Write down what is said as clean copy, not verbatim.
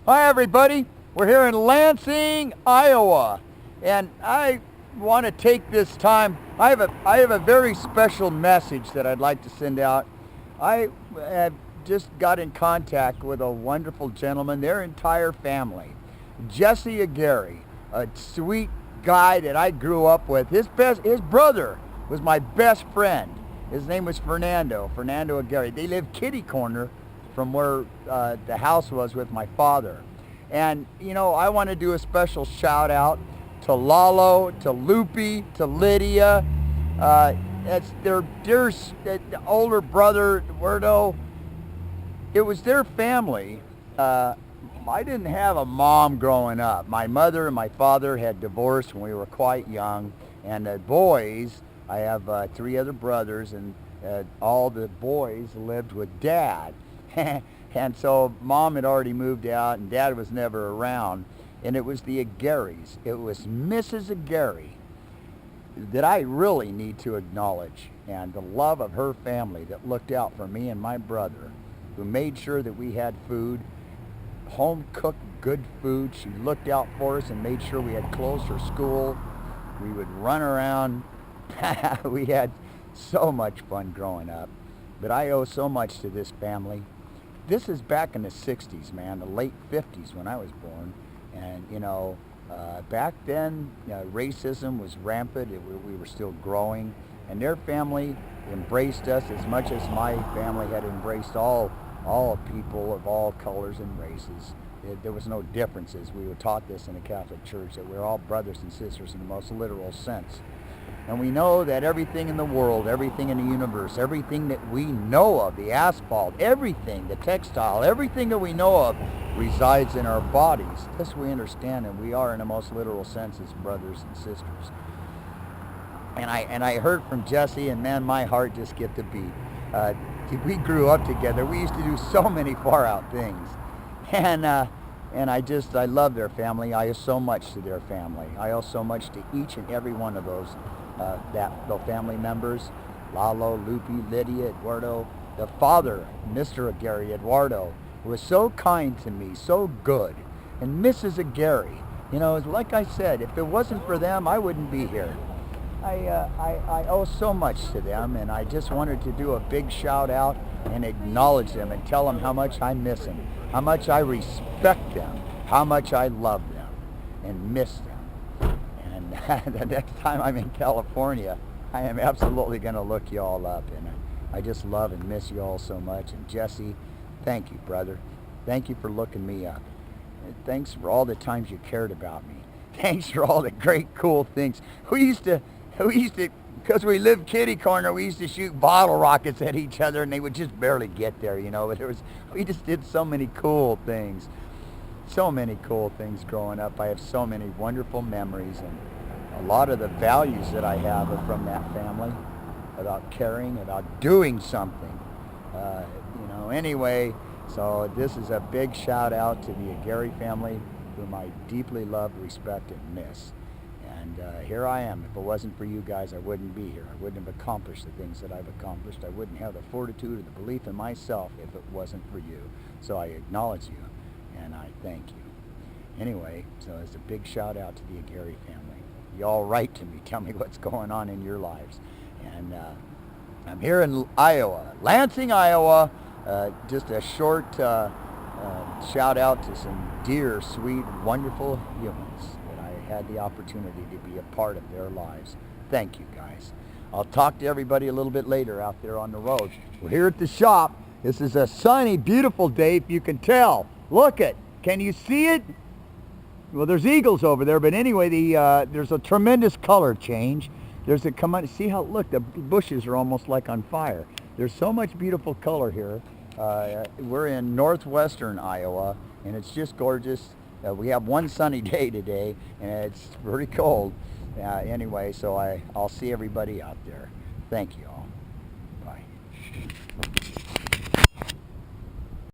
Hi everybody, we're here in Lansing, Iowa, and I want to take this time. I have a very special message that I'd like to send out. I have just got in contact with a wonderful gentleman, their entire family. Jesse Aguirre, a sweet guy that I grew up with. His brother was my best friend. His name was Fernando Aguirre. They lived kitty corner from where the house was with my father. And, I want to do a special shout out to Lalo, to Lupe, to Lydia. That's their older brother, Eduardo. It was their family. I didn't have a mom growing up. My mother and my father had divorced when we were quite young. And the boys, I have three other brothers, and all the boys lived with Dad. And so Mom had already moved out, and Dad was never around. And it was the Aguirres. It was Mrs. Aguirre that I really need to acknowledge, and the love of her family that looked out for me and my brother, who made sure that we had food, home-cooked good food. She looked out for us and made sure we had clothes for school. We would run around. We had so much fun growing up. But I owe so much to this family. This is back in the 60s, man, the late 50s when I was born. And, back then, racism was rampant. We were still growing. And their family embraced us as much as my family had embraced all people of all colors and races. There was no differences. We were taught this in the Catholic Church, that we're all brothers and sisters in the most literal sense. And we know that everything in the world, everything in the universe, everything that we know of, the asphalt, everything, the textile, everything that we know of resides in our bodies. This we understand, and we are in the most literal sense as brothers and sisters. And I heard from Jesse, and man, my heart just skipped a beat. We grew up together. We used to do so many far out things. And I love their family. I owe so much to their family. I owe so much to each and every one of those those family members. Lalo, Lupe, Lydia, Eduardo. The father, Mr. Aguirre, Eduardo, was so kind to me, so good. And Mrs. Aguirre, like I said, if it wasn't for them, I wouldn't be here. I owe so much to them, and I just wanted to do a big shout out and acknowledge them and tell them how much I miss them, how much I respect them, how much I love them and miss them. And the next time I'm in California, I am absolutely going to look you all up, and I just love and miss you all so much. And Jesse, thank you, brother. Thank you for looking me up. And thanks for all the times you cared about me. Thanks for all the great, cool things. We used to, because we lived kitty corner, we used to shoot bottle rockets at each other, and they would just barely get there, But we just did so many cool things. So many cool things growing up. I have so many wonderful memories, and a lot of the values that I have are from that family, about caring, about doing something. Anyway, so this is a big shout out to the Aguirre family, whom I deeply love, respect, and miss. And here I am. If it wasn't for you guys, I wouldn't be here. I wouldn't have accomplished the things that I've accomplished. I wouldn't have the fortitude or the belief in myself if it wasn't for you. So I acknowledge you, and I thank you. Anyway, so it's a big shout out to the Aguirre family. Y'all write to me. Tell me what's going on in your lives. And I'm here in Iowa, Lansing, Iowa. Just a short shout out to some dear, sweet, wonderful humans that I had the opportunity to be a part of their lives. Thank you, guys. I'll talk to everybody a little bit later out there on the road. We're here at the shop. This is a sunny, beautiful day, if you can tell. Look it. Can you see it? Well, there's eagles over there, but anyway, there's a tremendous color change. See how, look, the bushes are almost like on fire. There's so much beautiful color here. We're in northwestern Iowa, and it's just gorgeous. We have one sunny day today, and it's pretty cold. Anyway, so I'll see everybody out there. Thank you all. Bye.